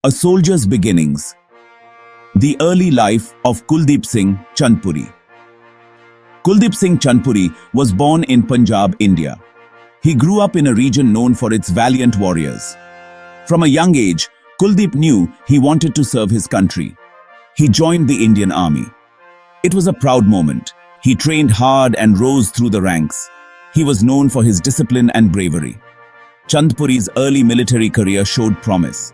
A Soldier's Beginnings. The Early Life of Kuldip Singh Chandpuri. Kuldip Singh Chandpuri was born in Punjab, India. He grew up in a region known for its valiant warriors. From a young age, Kuldip knew he wanted to serve his country. He joined the Indian Army. It was a proud moment. He trained hard and rose through the ranks. He was known for his discipline and bravery. Chandpuri's early military career showed promise.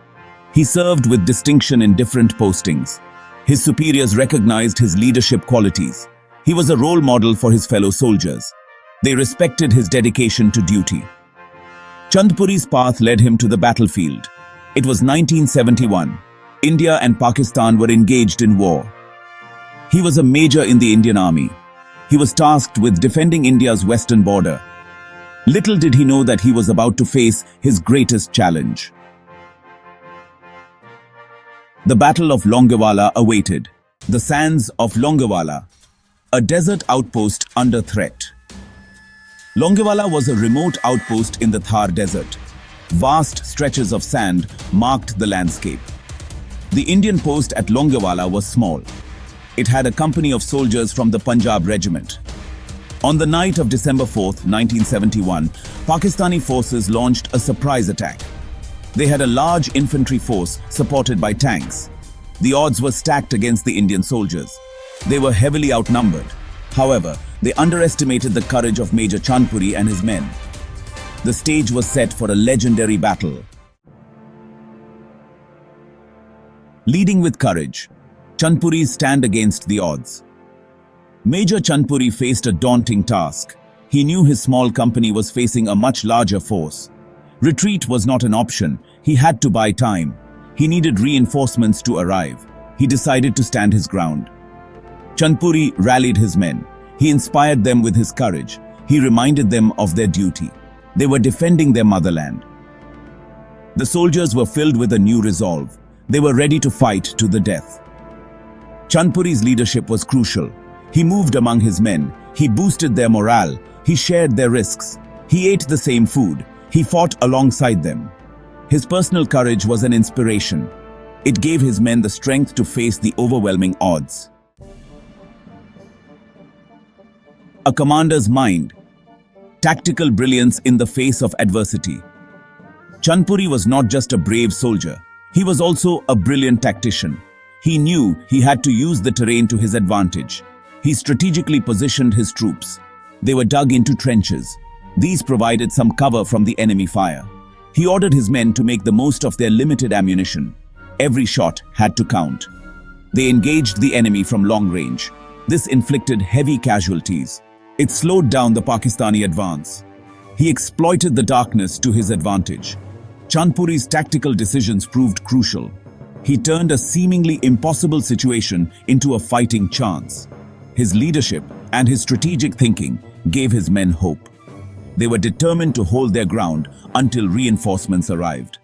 He served with distinction in different postings. His superiors recognized his leadership qualities. He was a role model for his fellow soldiers. They respected his dedication to duty. Chandpuri's path led him to the battlefield. It was 1971. India and Pakistan were engaged in war. He was a major in the Indian Army. He was tasked with defending India's western border. Little did he know that he was about to face his greatest challenge. The Battle of Longewala awaited. The sands of Longewala, a desert outpost under threat. Longewala was a remote outpost in the Thar Desert. Vast stretches of sand marked the landscape. The Indian post at Longewala was small. It had a company of soldiers from the Punjab regiment. On the night of December 4th, 1971, Pakistani forces launched a surprise attack. They had a large infantry force supported by tanks. The odds were stacked against the Indian soldiers. They were heavily outnumbered. However, they underestimated the courage of Major Chandpuri and his men. The stage was set for a legendary battle. Leading with courage, Chandpuri's stand against the odds. Major Chandpuri faced a daunting task. He knew his small company was facing a much larger force. Retreat was not an option. He had to buy time. He needed reinforcements to arrive. He decided to stand his ground. Chandpuri rallied his men. He inspired them with his courage. He reminded them of their duty. They were defending their motherland. The soldiers were filled with a new resolve. They were ready to fight to the death. Chandpuri's leadership was crucial. He moved among his men. He boosted their morale. He shared their risks. He ate the same food. He fought alongside them. His personal courage was an inspiration. It gave his men the strength to face the overwhelming odds. A commander's mind. Tactical brilliance in the face of adversity. Chandpuri was not just a brave soldier. He was also a brilliant tactician. He knew he had to use the terrain to his advantage. He strategically positioned his troops. They were dug into trenches. These provided some cover from the enemy fire. He ordered his men to make the most of their limited ammunition. Every shot had to count. They engaged the enemy from long range. This inflicted heavy casualties. It slowed down the Pakistani advance. He exploited the darkness to his advantage. Chandpuri's tactical decisions proved crucial. He turned a seemingly impossible situation into a fighting chance. His leadership and his strategic thinking gave his men hope. They were determined to hold their ground until reinforcements arrived.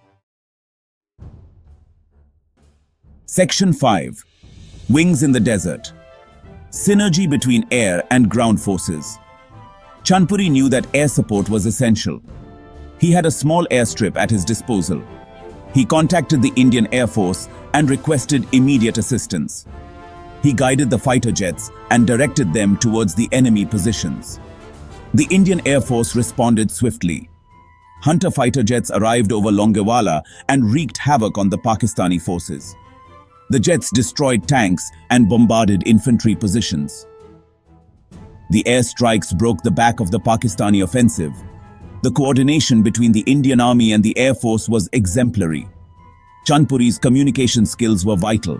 Section 5. Wings in the Desert. Synergy between air and ground forces. Chandpuri knew that air support was essential. He had a small airstrip at his disposal. He contacted the Indian Air Force and requested immediate assistance. He guided the fighter jets and directed them towards the enemy positions. The Indian Air Force responded swiftly. Hunter fighter jets arrived over Longewala and wreaked havoc on the Pakistani forces. The jets destroyed tanks and bombarded infantry positions. The airstrikes broke the back of the Pakistani offensive. The coordination between the Indian Army and the Air Force was exemplary. Chandpuri's communication skills were vital.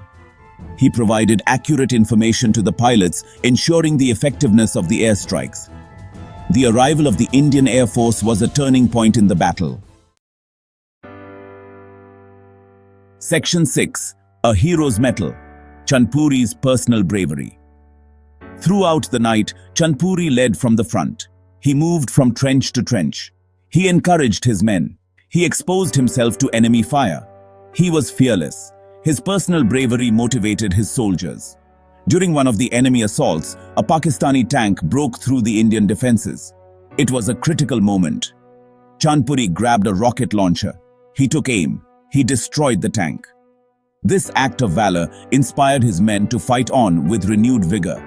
He provided accurate information to the pilots, ensuring the effectiveness of the airstrikes. The arrival of the Indian Air Force was a turning point in the battle. Section 6. A Hero's Medal. Chandpuri's personal bravery. Throughout the night, Chandpuri led from the front. He moved from trench to trench. He encouraged his men. He exposed himself to enemy fire. He was fearless. His personal bravery motivated his soldiers. During one of the enemy assaults, a Pakistani tank broke through the Indian defenses. It was a critical moment. Chandpuri grabbed a rocket launcher. He took aim. He destroyed the tank. This act of valor inspired his men to fight on with renewed vigor.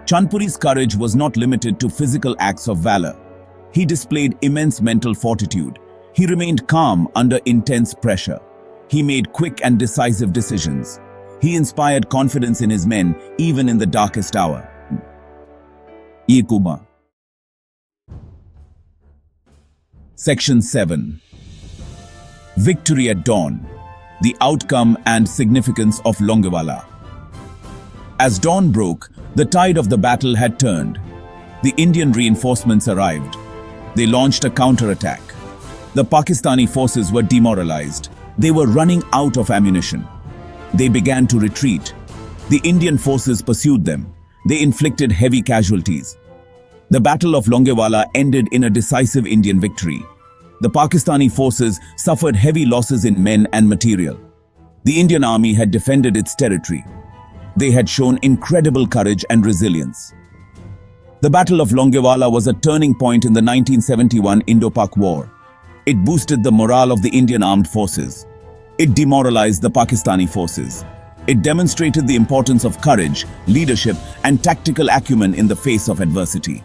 Chandpuri's courage was not limited to physical acts of valor. He displayed immense mental fortitude. He remained calm under intense pressure. He made quick and decisive decisions. He inspired confidence in his men even in the darkest hour. Yekuma. Section 7. Victory at Dawn. The outcome and significance of Longewala. As dawn broke, the tide of the battle had turned. The Indian reinforcements arrived. They launched a counterattack. The Pakistani forces were demoralized. They were running out of ammunition. They began to retreat. The Indian forces pursued them. They inflicted heavy casualties. The Battle of Longewala ended in a decisive Indian victory. The Pakistani forces suffered heavy losses in men and material. The Indian army had defended its territory. They had shown incredible courage and resilience. The Battle of Longewala was a turning point in the 1971 Indo-Pak War. It boosted the morale of the Indian armed forces. It demoralized the Pakistani forces. It demonstrated the importance of courage, leadership, and tactical acumen in the face of adversity.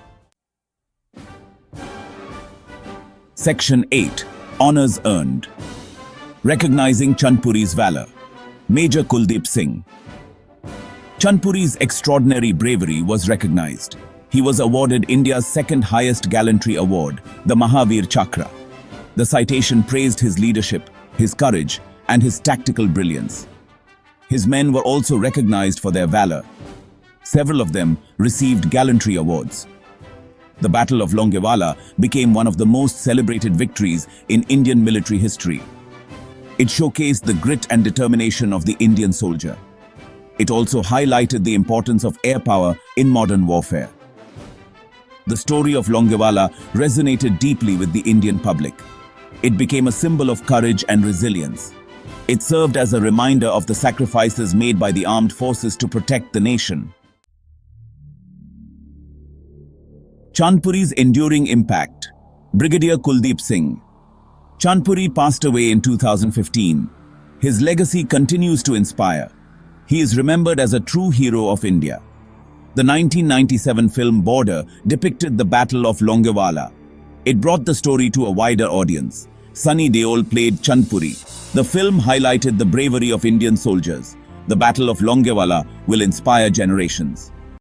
Section 8. Honours earned. Recognizing Chandpuri's valor. Major Kuldip Singh. Chandpuri's extraordinary bravery was recognized. He was awarded India's second highest gallantry award, the Maha Vir Chakra. The citation praised his leadership, his courage, and his tactical brilliance. His men were also recognized for their valor. Several of them received gallantry awards. The Battle of Longewala became one of the most celebrated victories in Indian military history. It showcased the grit and determination of the Indian soldier. It also highlighted the importance of air power in modern warfare. The story of Longewala resonated deeply with the Indian public. It became a symbol of courage and resilience. It served as a reminder of the sacrifices made by the armed forces to protect the nation. Chandpuri's enduring impact. Brigadier Kuldip Singh. Chandpuri passed away in 2015. His legacy continues to inspire. He is remembered as a true hero of India. The 1997 film Border depicted the Battle of Longewala. It brought the story to a wider audience. Sunny Deol played Chandpuri. The film highlighted the bravery of Indian soldiers. The Battle of Longewala will inspire generations.